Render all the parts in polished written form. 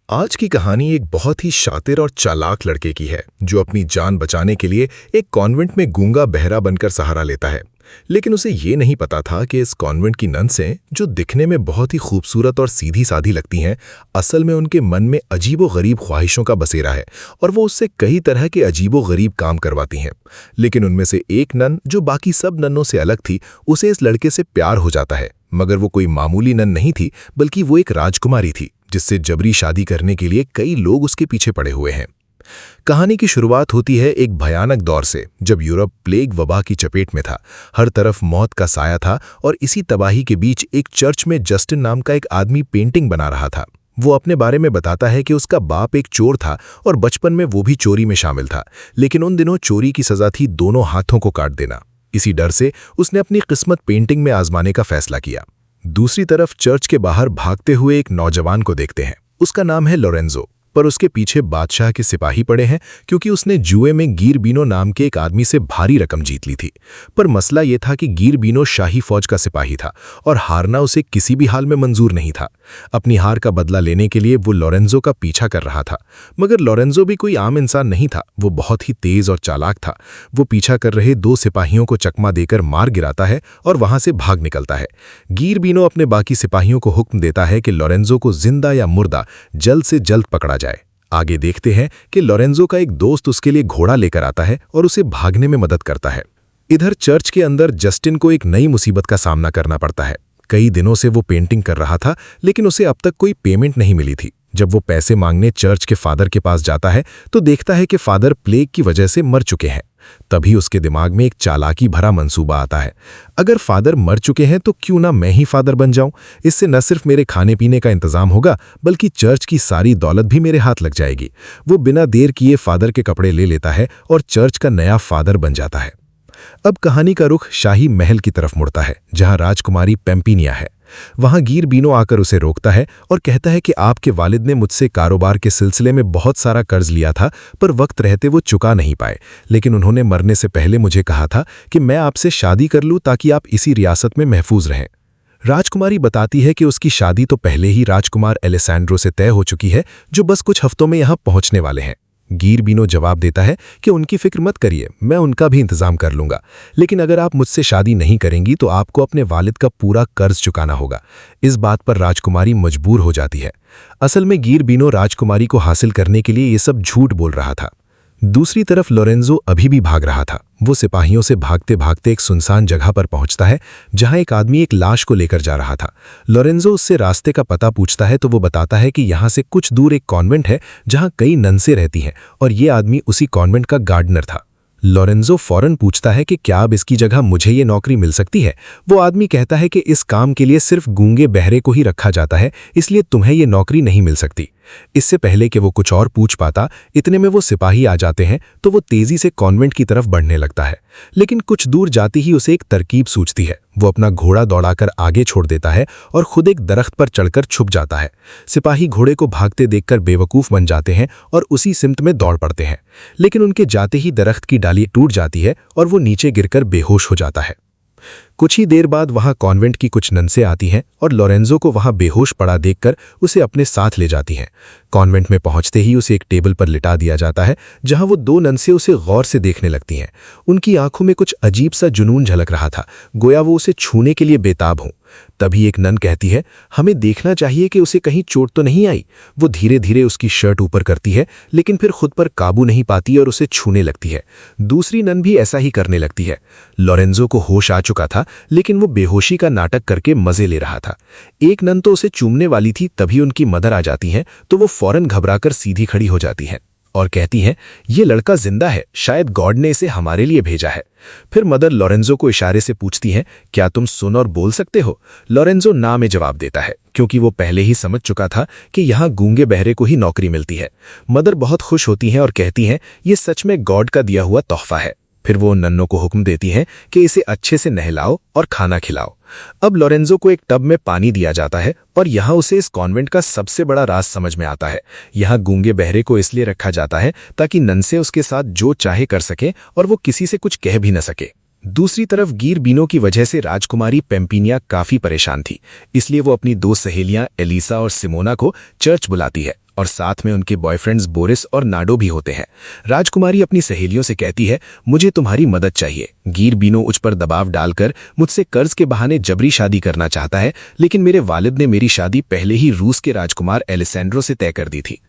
आज की कहानी एक बहुत ही शातिर और चालाक लड़के की है जो अपनी जान बचाने के लिए एक कॉन्वेंट में गूंगा बहरा बनकर सहारा लेता है। लेकिन उसे ये नहीं पता था कि इस कॉन्वेंट की नन्सें, जो दिखने में बहुत ही खूबसूरत और सीधी साधी लगती हैं, असल में उनके मन में अजीबो-गरीब ख्वाहिशों का बसेरा है और वो उससे कई तरह के अजीबो-गरीब काम करवाती हैं। लेकिन उनमें से एक नन, जो बाकी सब नन्नों से अलग थी, उसे इस लड़के से प्यार हो जाता है। मगर वो कोई मामूली नन नहीं थी, बल्कि वो एक राजकुमारी थी जिससे जबरी शादी करने के लिए कई लोग उसके पीछे पड़े हुए हैं। कहानी की शुरुआत होती है एक भयानक दौर से, जब यूरोप प्लेग वबा की चपेट में था। हर तरफ मौत का साया था और इसी तबाही के बीच एक चर्च में जस्टिन नाम का एक आदमी पेंटिंग बना रहा था। वो अपने बारे में बताता है कि उसका बाप एक चोर था और बचपन में वो भी चोरी में शामिल था, लेकिन उन दिनों चोरी की सजा थी दोनों हाथों को काट देना। इसी डर से उसने अपनी किस्मत पेंटिंग में आजमाने का फैसला किया। दूसरी तरफ चर्च के बाहर भागते हुए एक नौजवान को देखते हैं। उसका नाम है लोरेंजो, पर उसके पीछे बादशाह के सिपाही पड़े हैं क्योंकि उसने जुए में गीरबीनो नाम के एक आदमी से भारी रकम जीत ली थी। पर मसला ये था कि गीरबीनो शाही फौज का सिपाही था और हारना उसे किसी भी हाल में मंजूर नहीं था। अपनी हार का बदला लेने के लिए वो लोरेंजो का पीछा कर रहा था, मगर लोरेंजो भी कोई आम इंसान नहीं था। वो बहुत ही तेज और चालाक था। वो पीछा कर रहे दो सिपाहियों को चकमा देकर मार गिराता है और वहां से भाग निकलता है। गीरबीनो अपने बाकी सिपाहियों को हुक्म देता है कि लोरेंजो को जिंदा या मुर्दा जल्द से जल्द पकड़ा जाए। आगे देखते हैं कि लोरेंजो का एक दोस्त उसके लिए घोड़ा लेकर आता है और उसे भागने में मदद करता है। इधर चर्च के अंदर जस्टिन को एक नई मुसीबत का सामना करना पड़ता है। कई दिनों से वो पेंटिंग कर रहा था, लेकिन उसे अब तक कोई पेमेंट नहीं मिली थी। जब वो पैसे मांगने चर्च के फादर के पास जाता है तो देखता है कि फादर प्लेग की वजह से मर चुके हैं। तभी उसके दिमाग में एक चालाकी भरा मंसूबा आता है। अगर फादर मर चुके हैं तो क्यों ना मैं ही फादर बन जाऊं। इससे न सिर्फ मेरे खाने पीने का इंतजाम होगा, बल्कि चर्च की सारी दौलत भी मेरे हाथ लग जाएगी। वो बिना देर किए फादर के कपड़े ले लेता है और चर्च का नया फादर बन जाता है। अब कहानी का रुख शाही महल की तरफ मुड़ता है, जहां राजकुमारी पेम्पिनिया है। वहां गीरबीनो आकर उसे रोकता है और कहता है कि आपके वालिद ने मुझसे कारोबार के सिलसिले में बहुत सारा कर्ज लिया था, पर वक्त रहते वो चुका नहीं पाए। लेकिन उन्होंने मरने से पहले मुझे कहा था कि मैं आपसे शादी कर लूं ताकि आप इसी रियासत में महफूज रहें। राजकुमारी बताती है कि उसकी शादी तो पहले ही राजकुमार एलेसैंड्रो से तय हो चुकी है, जो बस कुछ हफ्तों में यहां पहुंचने वाले हैं। गीरबीनो जवाब देता है कि उनकी फिक्र मत करिए, मैं उनका भी इंतजाम कर लूंगा। लेकिन अगर आप मुझसे शादी नहीं करेंगी तो आपको अपने वालिद का पूरा कर्ज चुकाना होगा। इस बात पर राजकुमारी मजबूर हो जाती है। असल में गीरबीनो राजकुमारी को हासिल करने के लिए ये सब झूठ बोल रहा था। दूसरी तरफ लोरेंजो अभी भी भाग रहा था। वो सिपाहियों से भागते भागते एक सुनसान जगह पर पहुंचता है, जहां एक आदमी एक लाश को लेकर जा रहा था। लोरेंजो उससे रास्ते का पता पूछता है तो वो बताता है कि यहां से कुछ दूर एक कॉन्वेंट है जहां कई नन्सें रहती हैं और ये आदमी उसी कॉन्वेंट का गार्डनर था। लोरेंजो फौरन पूछता है कि क्या अब इसकी जगह मुझे ये नौकरी मिल सकती है। वो आदमी कहता है कि इस काम के लिए सिर्फ गूंगे बहरे को ही रखा जाता है, इसलिए तुम्हें ये नौकरी नहीं मिल सकती। इससे पहले कि वो कुछ और पूछ पाता, इतने में वो सिपाही आ जाते हैं तो वो तेजी से कॉन्वेंट की तरफ बढ़ने लगता है। लेकिन कुछ दूर जाती ही उसे एक तरकीब सूझती है। वो अपना घोड़ा दौड़ाकर आगे छोड़ देता है और खुद एक दरख्त पर चढ़कर छुप जाता है। सिपाही घोड़े को भागते देखकर बेवकूफ बन जाते हैं और उसी सिमत में दौड़ पड़ते हैं। लेकिन उनके जाते ही दरख्त की डाली टूट जाती है और वो नीचे गिरकर बेहोश हो जाता है। कुछ ही देर बाद वहां कॉन्वेंट की कुछ नन्सें आती हैं और लोरेंजो को वहां बेहोश पड़ा देखकर उसे अपने साथ ले जाती हैं। कॉन्वेंट में पहुंचते ही उसे एक टेबल पर लिटा दिया जाता है, जहां वो दो नन्सें उसे गौर से देखने लगती हैं। उनकी आंखों में कुछ अजीब सा जुनून झलक रहा था, गोया वो उसे छूने के लिए बेताब हों। तभी एक नन कहती है, हमें देखना चाहिए कि उसे कहीं चोट तो नहीं आई। वो धीरे धीरे उसकी शर्ट ऊपर करती है, लेकिन फिर खुद पर काबू नहीं पाती और उसे छूने लगती है। दूसरी नन भी ऐसा ही करने लगती है। लोरेंजो को होश आ चुका था, लेकिन वो बेहोशी का नाटक करके मजे ले रहा था। एक नन तो उसे चूमने वाली थी, तभी उनकी मदर आ जाती हैं, तो वो फौरन घबराकर सीधी खड़ी हो जाती हैं और कहती हैं, ये लड़का जिंदा है, शायद गॉड ने इसे हमारे लिए भेजा है। फिर मदर लोरेंजो को इशारे से पूछती हैं, क्या तुम सुन और बोल सकते हो? लोरेंजो ना में जवाब देता है, क्योंकि वो पहले ही समझ चुका था कि यहाँ गूंगे बहरे को ही नौकरी मिलती है। मदर बहुत खुश होती हैं और कहती हैं, ये सच में गॉड का दिया हुआ तोहफा है। फिर वो नन्नों को हुक्म देती हैं कि इसे अच्छे से नहलाओ और खाना खिलाओ। अब लोरेंजो को एक टब में पानी दिया जाता है और यहाँ उसे इस कॉन्वेंट का सबसे बड़ा राज समझ में आता है। यहाँ गूंगे बहरे को इसलिए रखा जाता है ताकि नन्सें उसके साथ जो चाहे कर सके और वो किसी से कुछ कह भी न सके। दूसरी तरफ गीरबीनो की वजह से राजकुमारी पेम्पिनिया काफी परेशान थी, इसलिए वो अपनी दो सहेलियां एलिसा और सिमोना को चर्च बुलाती है और साथ में उनके बॉयफ्रेंड्स बोरिस और नाडो भी होते हैं। राजकुमारी अपनी सहेलियों से कहती है, मुझे तुम्हारी मदद चाहिए। गीरबीनो उस पर दबाव डालकर मुझसे कर्ज के बहाने जबरी शादी करना चाहता है, लेकिन मेरे वालिद ने मेरी शादी पहले ही रूस के राजकुमार एलेसेंड्रो से तय कर दी थी।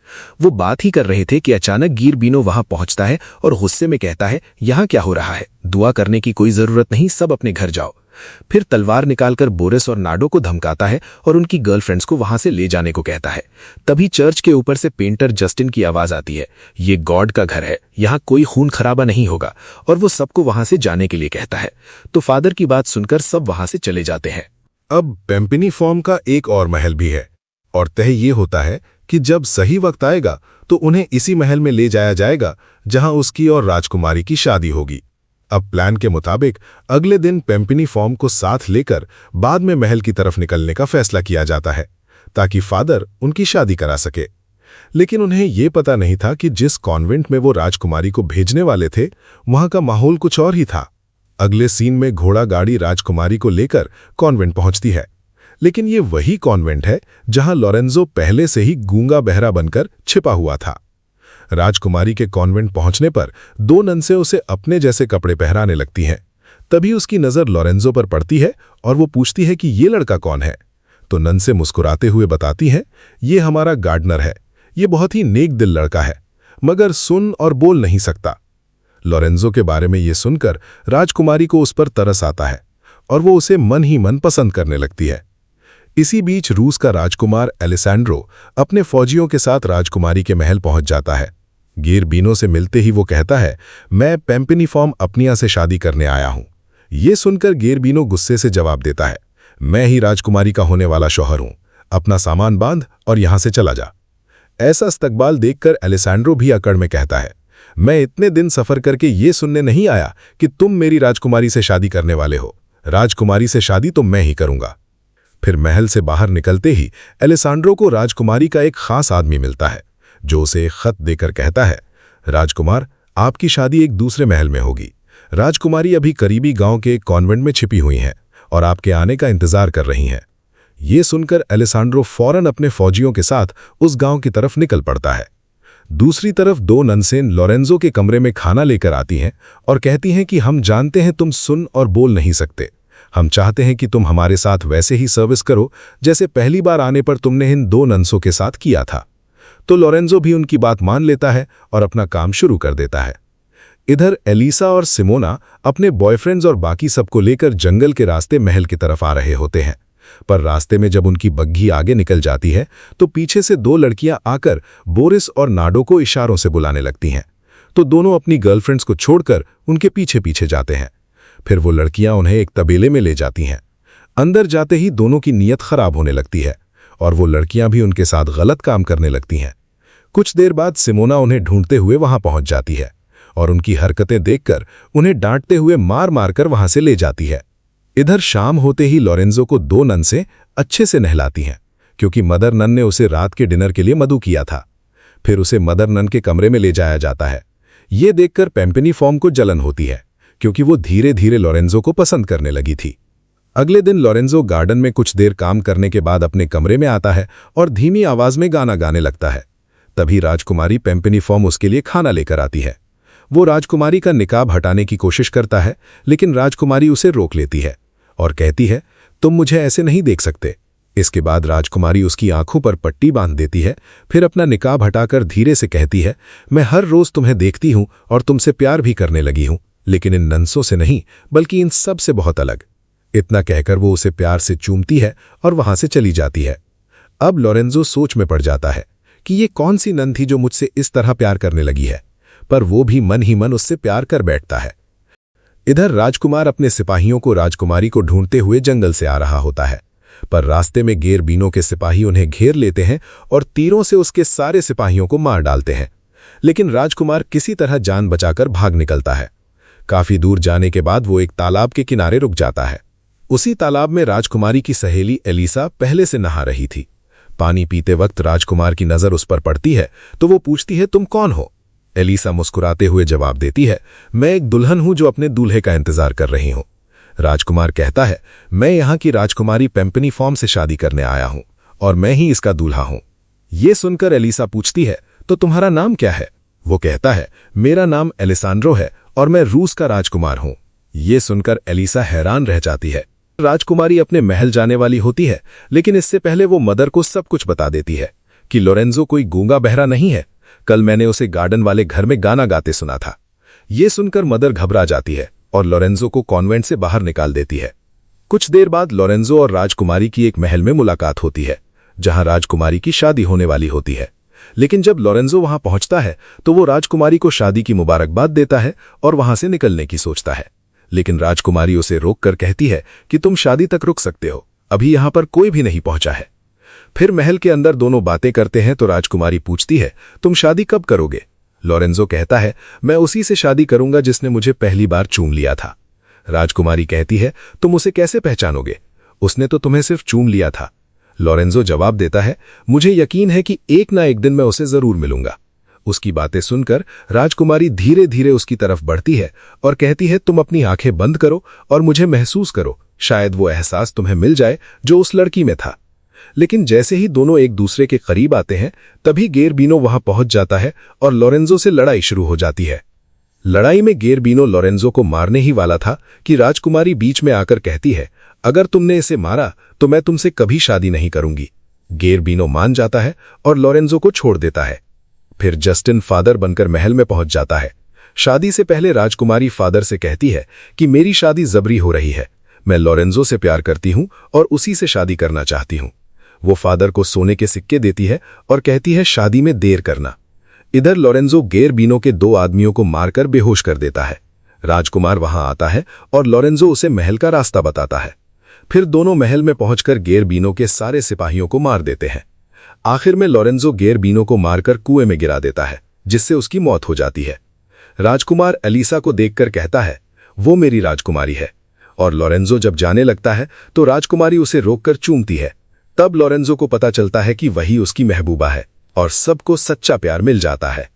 वो बात ही कर रहे थे कि अचानक गीरबीनो वहां पहुंचता है और गुस्से में कहता है, यहाँ क्या हो रहा है? दुआ करने की कोई जरूरत नहीं, सब अपने घर जाओ। फिर तलवार निकालकर बोरिस और नाडो को धमकाता है और उनकी गर्लफ्रेंड्स को वहां से ले जाने को कहता है। तभी चर्च के ऊपर से पेंटर जस्टिन की आवाज आती है, ये गॉड का घर है, यहाँ कोई खून खराबा नहीं होगा, और वो सबको वहां से जाने के लिए कहता है। तो फादर की बात सुनकर सब वहां से चले जाते हैं। अब पेम्पिनीफॉर्म का एक और महल भी है, और तय ये होता है कि जब सही वक्त आएगा तो उन्हें इसी महल में ले जाया जाएगा जहां उसकी और राजकुमारी की शादी होगी। अब प्लान के मुताबिक अगले दिन पेम्पिनीफॉर्म को साथ लेकर बाद में महल की तरफ निकलने का फैसला किया जाता है ताकि फादर उनकी शादी करा सके। लेकिन उन्हें यह पता नहीं था कि जिस कॉन्वेंट में वो राजकुमारी को भेजने वाले थे वहां का माहौल कुछ और ही था। अगले सीन में घोड़ा गाड़ी राजकुमारी को लेकर कॉन्वेंट पहुंचती है, लेकिन ये वही कॉन्वेंट है जहां लोरेंजो पहले से ही गूंगा बहरा बनकर छिपा हुआ था। राजकुमारी के कॉन्वेंट पहुंचने पर दो नन्से उसे अपने जैसे कपड़े पहनाने लगती हैं। तभी उसकी नजर लोरेंजो पर पड़ती है और वो पूछती है कि ये लड़का कौन है। तो नन्से मुस्कुराते हुए बताती हैं, ये हमारा गार्डनर है, ये बहुत ही नेक दिल लड़का है, मगर सुन और बोल नहीं सकता। लोरेंजो के बारे में ये सुनकर राजकुमारी को उस पर तरस आता है और वो उसे मन ही मन पसंद करने लगती है। इसी बीच रूस का राजकुमार एलेसेंड्रो अपने फौजियों के साथ राजकुमारी के महल पहुंच जाता है। गीरबीनो से मिलते ही वो कहता है, मैं पेम्पिनीफॉर्म अपनिया से शादी करने आया हूं। ये सुनकर गीरबीनो गुस्से से जवाब देता है, मैं ही राजकुमारी का होने वाला शौहर हूं, अपना सामान बांध और यहां से चला जा। ऐसा इस्तकबाल देखकर एलेसेंड्रो भी अकड़ में कहता है, मैं इतने दिन सफर करके ये सुनने नहीं आया कि तुम मेरी राजकुमारी से शादी करने वाले हो। राजकुमारी से शादी तो मैं ही करूंगा। फिर महल से बाहर निकलते ही एलेसांड्रो को राजकुमारी का एक खास आदमी मिलता है, जो उसे एक खत देकर कहता है, राजकुमार, आपकी शादी एक दूसरे महल में होगी। राजकुमारी अभी करीबी गांव के एक कॉन्वेंट में छिपी हुई हैं और आपके आने का इंतजार कर रही हैं। ये सुनकर एलेसांड्रो फौरन अपने फौजियों के साथ उस गांव की तरफ निकल पड़ता है। दूसरी तरफ दो नन्सें लोरेंजो के कमरे में खाना लेकर आती हैं और कहती हैं कि हम जानते हैं तुम सुन और बोल नहीं सकते, हम चाहते हैं कि तुम हमारे साथ वैसे ही सर्विस करो जैसे पहली बार आने पर तुमने इन दो नन्सों के साथ किया था। तो लोरेंजो भी उनकी बात मान लेता है और अपना काम शुरू कर देता है। इधर एलिसा और सिमोना अपने बॉयफ्रेंड्स और बाकी सबको लेकर जंगल के रास्ते महल की तरफ आ रहे होते हैं, पर रास्ते में जब उनकी बग्घी आगे निकल जाती है तो पीछे से दो लड़कियां आकर बोरिस और नाडो को इशारों से बुलाने लगती हैं। तो दोनों अपनी गर्लफ्रेंड्स को छोड़कर उनके पीछे पीछे जाते हैं। फिर वो लड़कियां उन्हें एक तबेले में ले जाती हैं। अंदर जाते ही दोनों की नीयत खराब होने लगती है और वो लड़कियां भी उनके साथ गलत काम करने लगती हैं। कुछ देर बाद सिमोना उन्हें ढूंढते हुए वहां पहुंच जाती है और उनकी हरकतें देखकर उन्हें डांटते हुए मार मारकर वहां से ले जाती है। इधर शाम होते ही लोरेंजो को दो नन्सें अच्छे से नहलाती हैं, क्योंकि मदर नन ने उसे रात के डिनर के लिए मदु किया था। फिर उसे मदर नन के कमरे में ले जाया जाता है। ये देखकर पेम्पिनीफॉर्म को जलन होती है, क्योंकि वो धीरे धीरे लोरेंजो को पसंद करने लगी थी। अगले दिन लोरेंजो गार्डन में कुछ देर काम करने के बाद अपने कमरे में आता है और धीमी आवाज में गाना गाने लगता है। तभी राजकुमारी पेम्पिनीफॉर्म उसके लिए खाना लेकर आती है। वो राजकुमारी का निकाब हटाने की कोशिश करता है, लेकिन राजकुमारी उसे रोक लेती है और कहती है, तुम मुझे ऐसे नहीं देख सकते। इसके बाद राजकुमारी उसकी आंखों पर पट्टी बांध देती है। फिर अपना निकाब हटाकर धीरे से कहती है, मैं हर रोज तुम्हें देखती हूं और तुमसे प्यार भी करने लगी हूं, लेकिन इन नन्सों से नहीं, बल्कि इन सब से बहुत अलग। इतना कहकर वो उसे प्यार से चूमती है और वहां से चली जाती है। अब लोरेंजो सोच में पड़ जाता है कि ये कौन सी नन थी जो मुझसे इस तरह प्यार करने लगी है, पर वो भी मन ही मन उससे प्यार कर बैठता है। इधर राजकुमार अपने सिपाहियों को राजकुमारी को ढूंढते हुए जंगल से आ रहा होता है, पर रास्ते में गीरबीनो के सिपाही उन्हें घेर लेते हैं और तीरों से उसके सारे सिपाहियों को मार डालते हैं। लेकिन राजकुमार किसी तरह जान बचाकर भाग निकलता है। काफी दूर जाने के बाद वो एक तालाब के किनारे रुक जाता है। उसी तालाब में राजकुमारी की सहेली एलिसा पहले से नहा रही थी। पानी पीते वक्त राजकुमार की नजर उस पर पड़ती है तो वो पूछती है, तुम कौन हो? एलिसा मुस्कुराते हुए जवाब देती है, मैं एक दुल्हन हूं जो अपने दूल्हे का इंतजार कर रही हूं। राजकुमार कहता है, मैं यहां की राजकुमारी पेम्पिनीफॉर्म से शादी करने आया हूं और मैं ही इसका दूल्हा हूं। ये सुनकर एलिसा पूछती है, तो तुम्हारा नाम क्या है? वो कहता है, मेरा नाम एलेसांड्रो है और मैं रूस का राजकुमार हूं। ये सुनकर एलिसा हैरान रह जाती है। राजकुमारी अपने महल जाने वाली होती है, लेकिन इससे पहले वो मदर को सब कुछ बता देती है कि लोरेंजो कोई गूंगा बहरा नहीं है। कल मैंने उसे गार्डन वाले घर में गाना गाते सुना था। ये सुनकर मदर घबरा जाती है और लोरेंजो को कॉन्वेंट से बाहर निकाल देती है। कुछ देर बाद लोरेंजो और राजकुमारी की एक महल में मुलाकात होती है, जहां राजकुमारी की शादी होने वाली होती है। लेकिन जब लोरेंजो वहां पहुंचता है तो वो राजकुमारी को शादी की मुबारकबाद देता है और वहां से निकलने की सोचता है। लेकिन राजकुमारी उसे रोककर कहती है कि तुम शादी तक रुक सकते हो, अभी यहां पर कोई भी नहीं पहुंचा है। फिर महल के अंदर दोनों बातें करते हैं तो राजकुमारी पूछती है, तुम शादी कब करोगे? लोरेंजो कहता है, मैं उसी से शादी करूंगा जिसने मुझे पहली बार चूम लिया था। राजकुमारी कहती है, तुम उसे कैसे पहचानोगे? उसने तो तुम्हें सिर्फ चूम लिया था। लोरेंजो जवाब देता है, मुझे यकीन है कि एक ना एक दिन मैं उसे जरूर मिलूंगा। उसकी बातें सुनकर राजकुमारी धीरे धीरे उसकी तरफ बढ़ती है और कहती है, तुम अपनी आंखें बंद करो और मुझे महसूस करो, शायद वो एहसास तुम्हें मिल जाए जो उस लड़की में था। लेकिन जैसे ही दोनों एक दूसरे के करीब आते हैं, तभी गेरबीनो वहां पहुंच जाता है और लोरेंजो से लड़ाई शुरू हो जाती है। लड़ाई में गेरबीनो लोरेंजो को मारने ही वाला था कि राजकुमारी बीच में आकर कहती है, अगर तुमने इसे मारा तो मैं तुमसे कभी शादी नहीं करूंगी। गेरबीनो मान जाता है और लोरेंजो को छोड़ देता है। फिर जस्टिन फादर बनकर महल में पहुंच जाता है। शादी से पहले राजकुमारी फादर से कहती है कि मेरी शादी जबरी हो रही है, मैं लोरेंजो से प्यार करती हूं और उसी से शादी करना चाहती हूं। वो फादर को सोने के सिक्के देती है और कहती है, शादी में देर करना। इधर लोरेंजो गेरबीनो के 2 आदमियों को मारकर बेहोश कर देता है। राजकुमार वहां आता है और लोरेंजो उसे महल का रास्ता बताता है। फिर दोनों महल में पहुंचकर गेरबीनो के सारे सिपाहियों को मार देते हैं। आखिर में लोरेंजो गेरबीनो को मारकर कुएं में गिरा देता है, जिससे उसकी मौत हो जाती है। राजकुमार एलिसा को देखकर कहता है, वो मेरी राजकुमारी है। और लोरेंजो जब जाने लगता है तो राजकुमारी उसे रोककर चूमती है। तब लोरेंजो को पता चलता है कि वही उसकी महबूबा है और सबको सच्चा प्यार मिल जाता है।